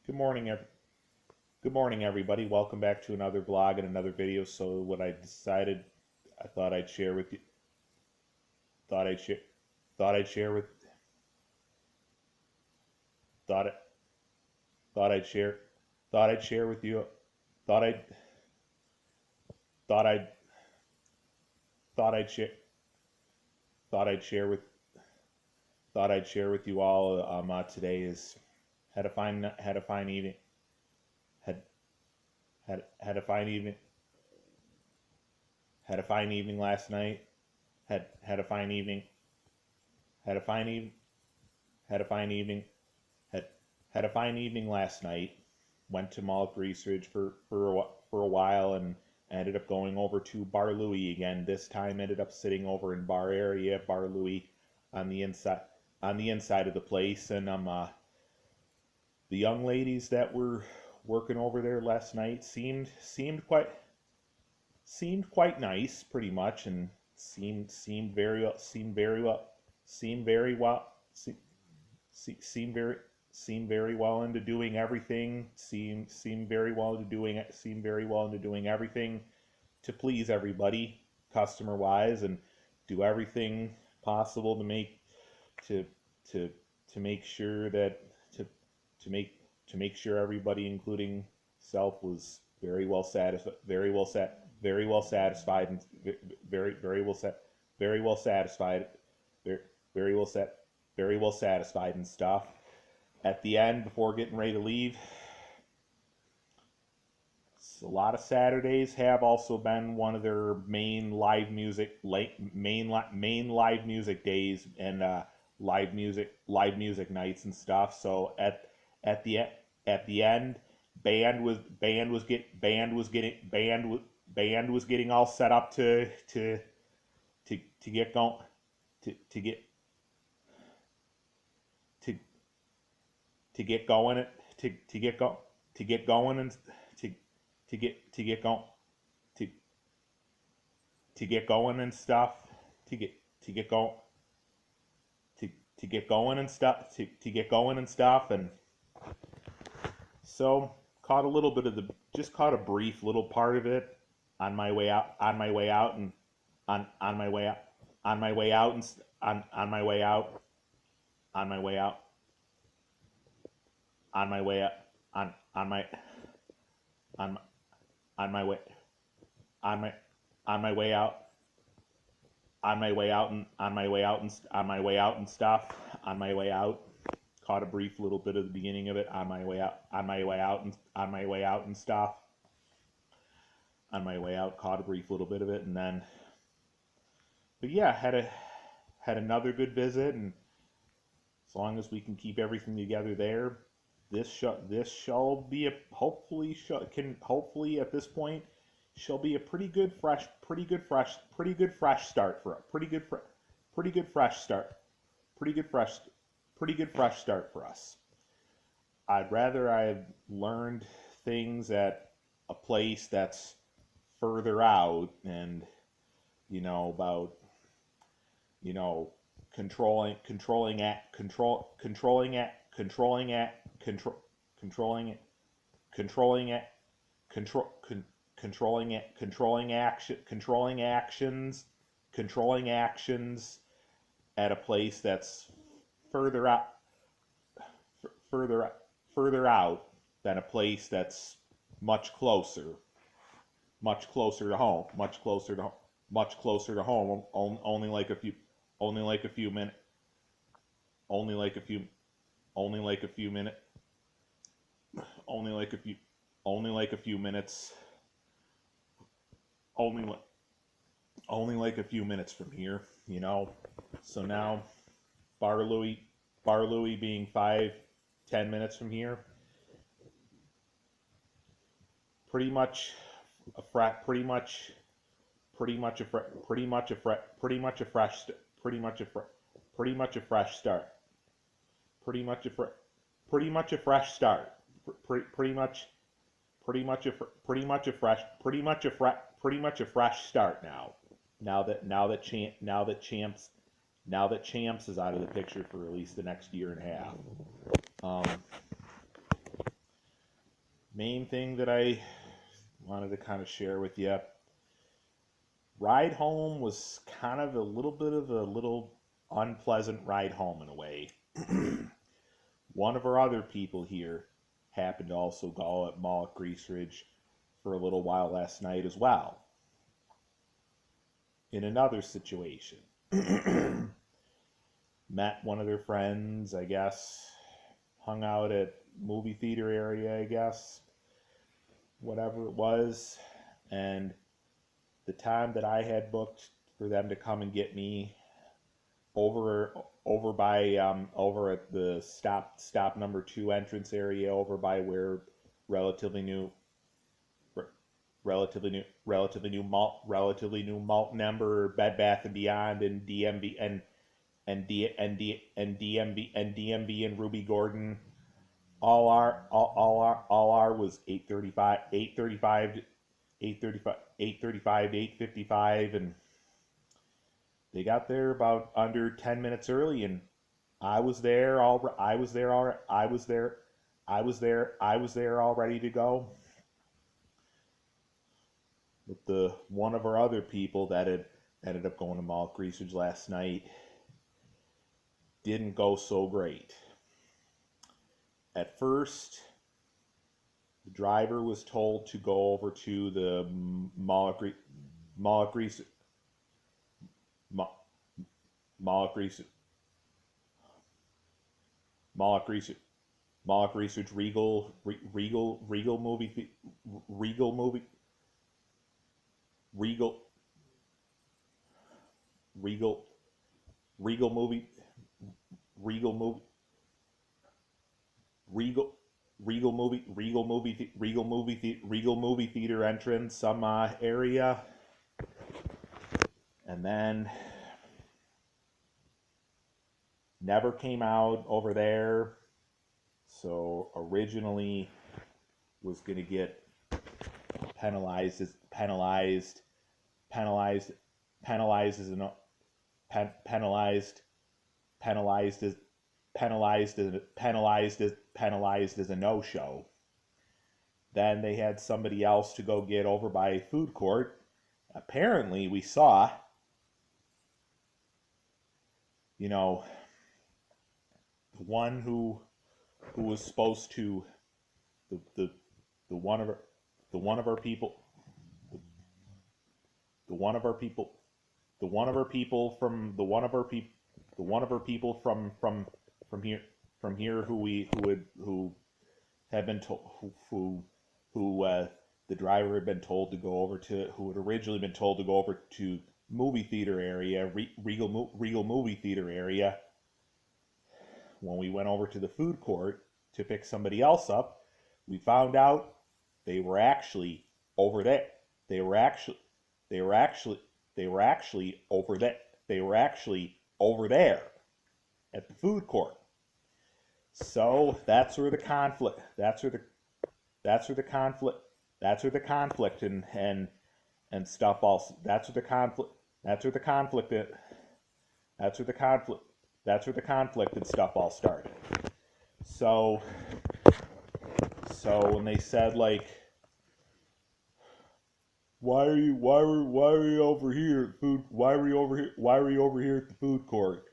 Good morning, good morning, everybody. Welcome back to another vlog and another video. So, what I decided, I thought I'd share with you, thought I'd share, thought I'd share with, thought it, thought I'd share, thought I'd share with you, thought I'd, thought I'd, thought I'd share, thought I'd share with, thought I'd share with you all. Today is had a fine evening, had had a fine evening, had a fine evening last night. Had a fine evening, had a fine evening, had a fine evening, had had a fine evening last night. Went to Mall Ridge for a while and ended up going over to Bar Louie again. This time ended up sitting over in bar area, Bar Louie, on the inside of the place. And the young ladies that were working over there last night seemed quite nice, pretty much, and seemed very well seemed very well se- seemed very seemed very well into doing everything. Seemed very well into doing everything to please everybody, customer wise, and do everything possible to make to to to make sure that to make to make sure everybody, including self, was very well satisfied, and very well satisfied, very, very well set, very well satisfied and stuff. At the end, before getting ready to leave, a lot of Saturdays have also been one of their main live music days, and live music nights and stuff. So at the at the end, band was getting all set up to get going to get to to get going to get go to get going and to get going to to get going and stuff to get to get going to get going and stuff to get going and stuff. And so caught a little bit of the just caught a brief little part of it on my way out and on my way out on my way out and on my way out on my way out on my way out on my on my on my way on my on my way out on my way out and on my way out and on my way out and stuff on my way out. Caught a brief little bit of the beginning of it on my way out and on my way out and stuff on my way out. Caught a brief little bit of it, and then, but yeah, had another good visit. And as long as we can keep everything together there, this shall be a hopefully at this point shall be a pretty good fresh start for a pretty good fresh start pretty good fresh pretty good fresh start for us. I'd rather I have learned things at a place that's further out, and about you know controlling at controlling it controlling it control con, controlling it controlling actions at a place that's further out further further out than a place that's much closer to home much closer to home. Only like a few minutes only like a few only like a few minutes only like a few only like a few minutes only only like a few minutes from here. So now bar louie being 5-10 minutes from here, pretty much a frat pretty much pretty much a fre- pretty much a fre- pretty much a fresh st- pretty much a fresh start pretty much a fre- pretty much a fresh start pretty much pretty much a fresh start now. Now that champs is out of the picture for at least the next year and a half. um, main thing that I wanted to kind of share with you. Ride home was kind of a little bit of a little unpleasant ride home in a way. One of our other people here happened to also go at Moloch Grease Ridge for a little while last night as well. In another situation, met one of their friends, I guess, hung out at movie theater area, I guess, whatever it was, and the time that I had booked for them to come and get me over by over at the stop number 2 entrance area over by where relatively new relatively new malt number Bed Bath and Beyond and DMV and DMV and Ruby Gordon all our was 8:35 and they got there about under 10 minutes early and I was there all I was there all I was there all ready to go. But the one of our other people that had ended up going to Mall Greasage last night didn't go so great. At first, the driver was told to go over to the Moloch Greasage Moloch Greasage Moloch Greasage Moloch Research Regal movie Regal movie Regal Regal Regal movie Regal movie Regal Regal movie theater entrance some area, and then never came out over there. So originally was gonna get penalized as penalized penalized penalized as an penalized penalized as penalized as a no-show. Then they had somebody else to go get over by food court. Apparently we saw, you know, the one who was supposed to the one of our the one of our people the one of our people the one of our people from the one of our people the one of our people from here who had been told who the driver had been told to go over to who had originally been told to go over to movie theater area Regal movie theater area. When we went over to the food court to pick somebody else up, we found out they were actually over there. They were actually over there. They were actually over there at the food court. So that's where the conflict. That's where the conflict. That's where the conflict and stuff. Also, that's where the conflict. That's where the conflict. That's where the conflict. That's where the conflict and stuff all started. So when they said like, why are you over here at food? Why are you over here? Why are you over here at the food court?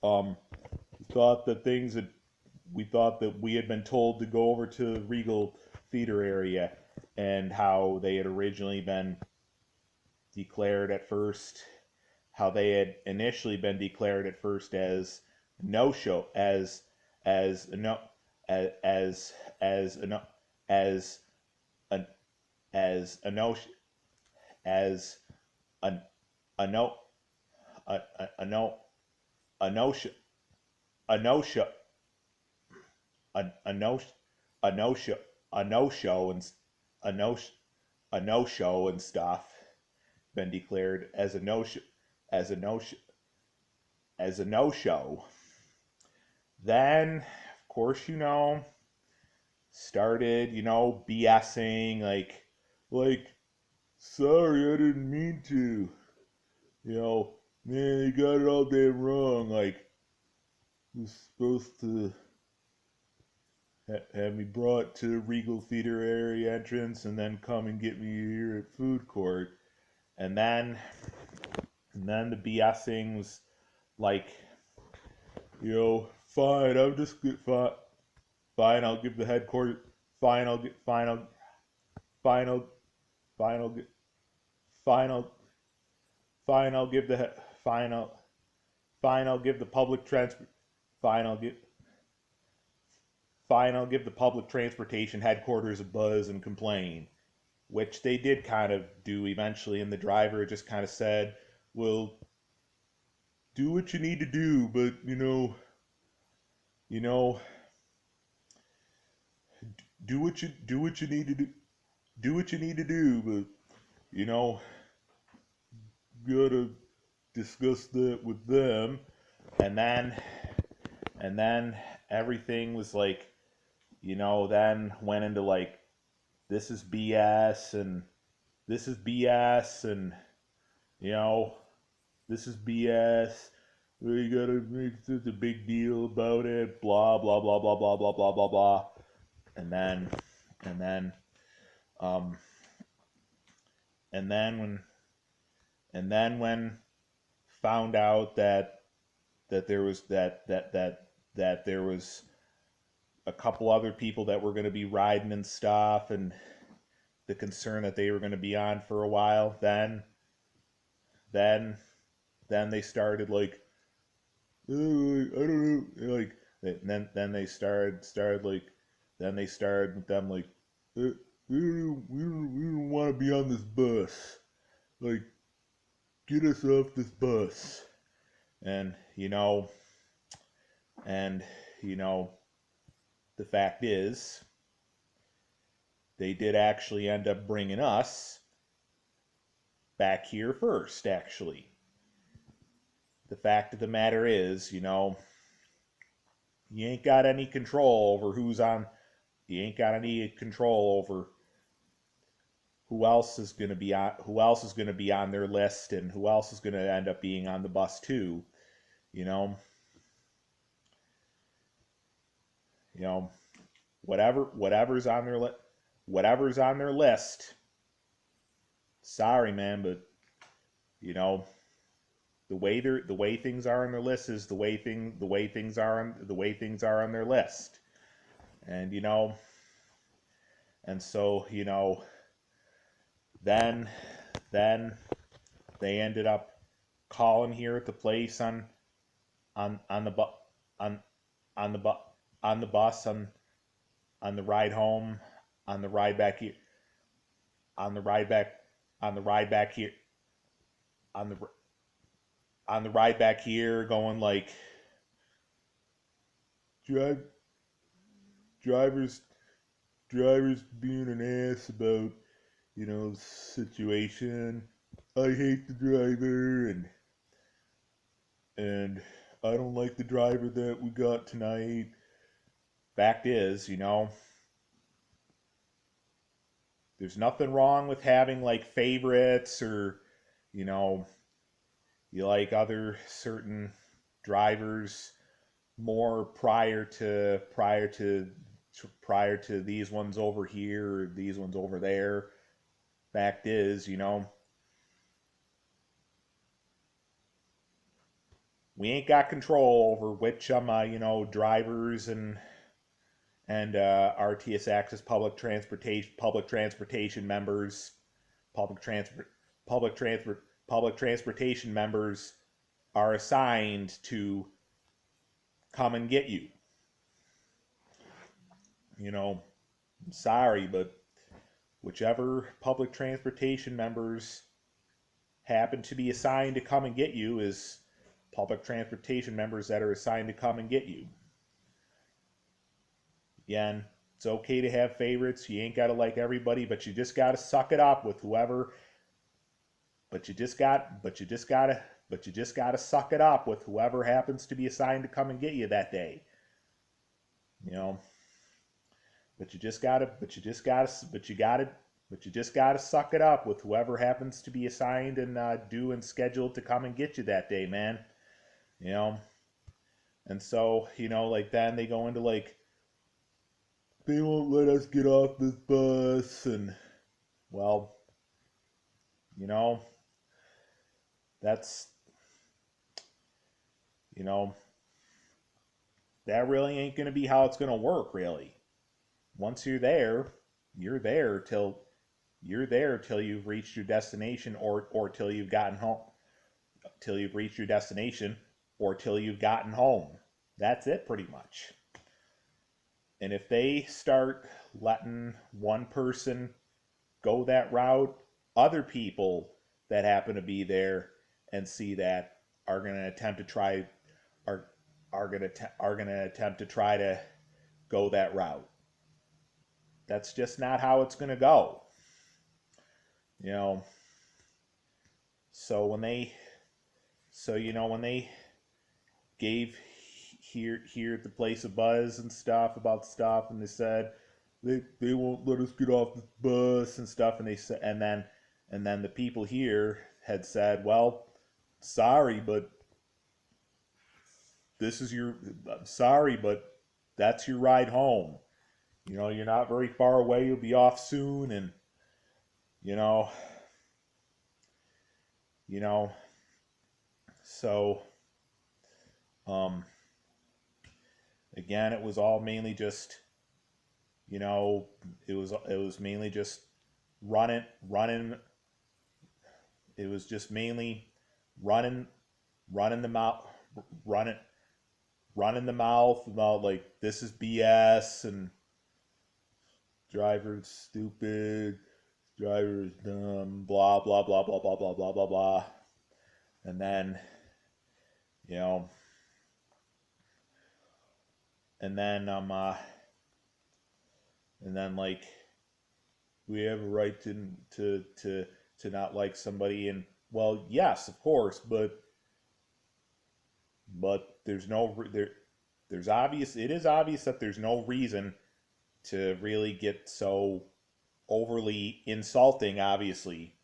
Thought that things that we thought that we had been told to go over to the Regal Theater area, and how they had originally been declared at first, how they had initially been declared at first as no show, as no as a no as an as a no as a no a no a no show a no show a no a no show a no show and a no a no show and stuff been declared as a no show as a no as a no show. Then of course started BSing like sorry I didn't mean to, man, you got it all damn wrong, like you're supposed to have me brought to Regal Theater area entrance, and then come and get me here at food court. And then, and then the BSing was like, fine, I'm just good, fine, fine, I'll give the headquarters, fine, I'll get, fine, I'll, fine, I'll get, fine, I'll, fine, I'll give the, fine, fine, I'll give the public transport, fine, I'll get, fine, I'll give the public transportation headquarters a buzz and complain, which they did kind of do eventually, and the driver just kind of said, well, do what you need to do, but you know, do what you need to do what you need to do, but you know, gotta discuss that with them. And then and then everything was like, then went into like, this is BS, and this is BS, and you know, this is BS. We gotta make such a big deal about it. Blah blah blah blah blah blah blah blah blah. And then, and then, um, and then when found out that there was that there was a couple other people that were going to be riding and stuff, and the concern that they were going to be on for a while, then they started like, oh, I don't know, like, and then they started like, then they started with them like, we don't want to be on this bus, like, get us off this bus. And and you know the fact is, they did actually end up bringing us back here first. Actually, the fact of the matter is, you ain't got any control over who's on, you ain't got any control over who else is going to be on their list, and who else is going to end up being on the bus too. you know you know whatever's on their list. Sorry, man, but you know the way things are on their list is the way things are on their list. And so then then they ended up calling here at the place on the bu- on on the bu- on the bus, on the ride home, on the ride back here, on the ride back on the ride back here on the ride back here, going like, drive drivers drivers being an ass about the situation. I hate the driver, and I don't like the driver that we got tonight. Fact is, there's nothing wrong with having like favorites, or you know you like other certain drivers more prior to these ones over here, or these ones over there. Fact is, we ain't got control over which drivers and RTS Access public transportation members, public transport public transportation members are assigned to come and get you. I'm sorry, but whichever public transportation members happen to be assigned to come and get you is public transportation members that are assigned to come and get you. Again, it's okay to have favorites. You ain't got to like everybody, but you just got to suck it up with whoever. But you just got to suck it up with whoever happens to be assigned to come and get you that day. But you just got to suck it up with whoever happens to be assigned and due and scheduled to come and get you that day, man. And so, like, then they go into like, they won't let us get off this bus. And, well, you know, that's, you know, that really ain't going to be how it's going to work, really. Once you're there till you've reached your destination, or till you've gotten home, till you've reached your destination, or till you've gotten home. That's it, pretty much. And if they start letting one person go that route, other people that happen to be there and see that are going to attempt to try are are going to attempt to try to go that route. That's just not how it's going to go. You know, so when they when they gave here at the place a buzz and stuff about stuff, and they said they won't let us get off the bus and stuff, and they said, and then the people here had said, well, sorry, but this is your sorry, but that's your ride home. You know, you're not very far away. You'll be off soon, and you know, you know, so um, again, it was all mainly just, you know, it was mainly just running. It was just mainly running running the mouth running running the mouth about like this is BS and driver's stupid, driver's dumb, blah blah blah blah blah blah blah blah blah, and then you know, and then and then like we have a right to not like somebody, and well, yes, of course, but there's no there's obvious it is obvious that there's no reason to really get so overly insulting, obviously,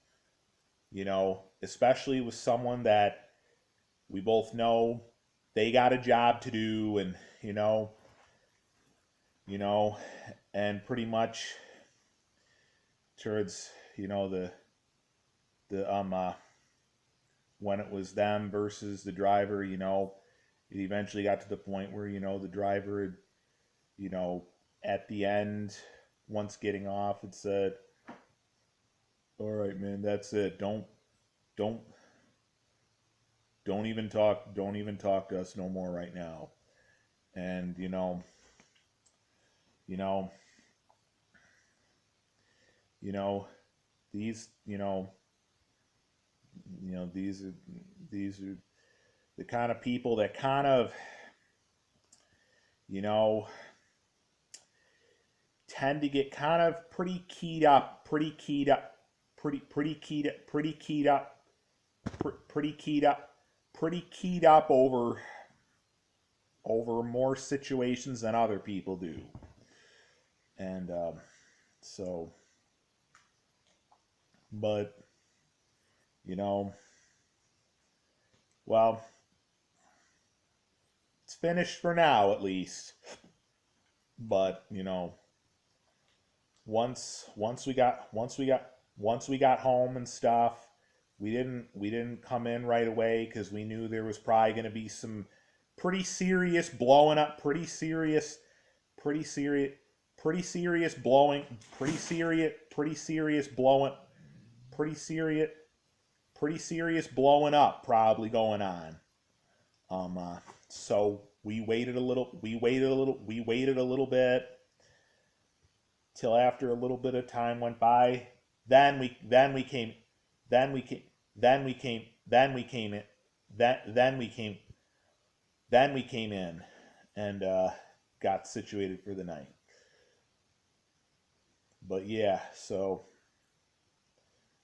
you know, especially with someone that we both know they got a job to do, and you know, and pretty much towards the when it was them versus the driver, you know, it eventually got to the point where the driver, you know, at the end, once getting off, it said, "All right, man, that's it. Don't don't even talk to us no more right now." And you know, you know, these, these are these are the kind of people that kind of, you know, tend to get kind of pretty keyed up, pretty keyed up, pretty keyed up, pretty keyed up over more situations than other people do. And so, but you know, well, it's finished for now at least. But once we got home and stuff, we didn't come in right away because we knew there was probably going to be some pretty serious blowing up, pretty serious, pretty serious blowing, pretty serious blowing, pretty serious, pretty serious blowing up probably going on. So we waited a little bit till after a little bit of time went by. Then we came, then we came, then we came, then we came in, then we came, then we came in, and got situated for the night. But yeah, so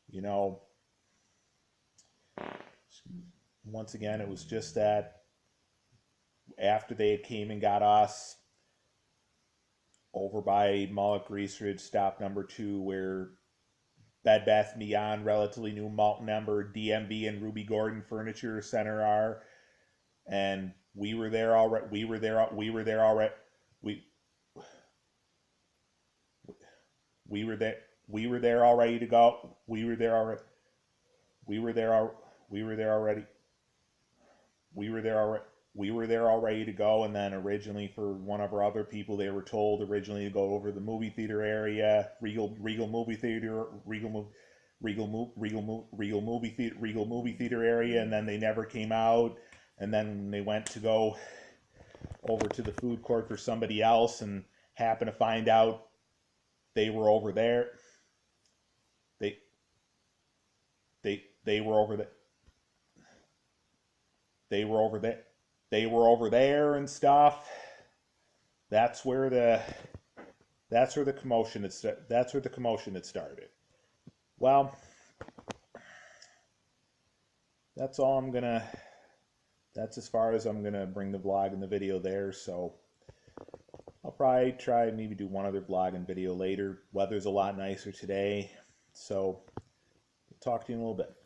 you know, once again, it was just that after they had came and got us over by Mullet Grease Ridge, stop number 2, where Bed Bath & Beyond, relatively new Malton Ember, DMB, and Ruby Gordon Furniture Center are, and we were there already. We were there already. We were there. We were there all ready to go. We were there already. We were there. We were there already. We were there already. We were there all ready to go. And then originally, for one of our other people, they were told originally to go over to the movie theater area, Regal movie theater, Regal movie theater area, and then they never came out. And then they went to go over to the food court for somebody else, and happened to find out they were over there. They they were over there. They were over there. They were over there and stuff. That's where the that's where the commotion had started. Well, that's all I'm gonna. That's as far as I'm gonna bring the vlog and the video there. So I'll probably try maybe do one other vlog and video later. Weather's a lot nicer today, so talk to you in a little bit.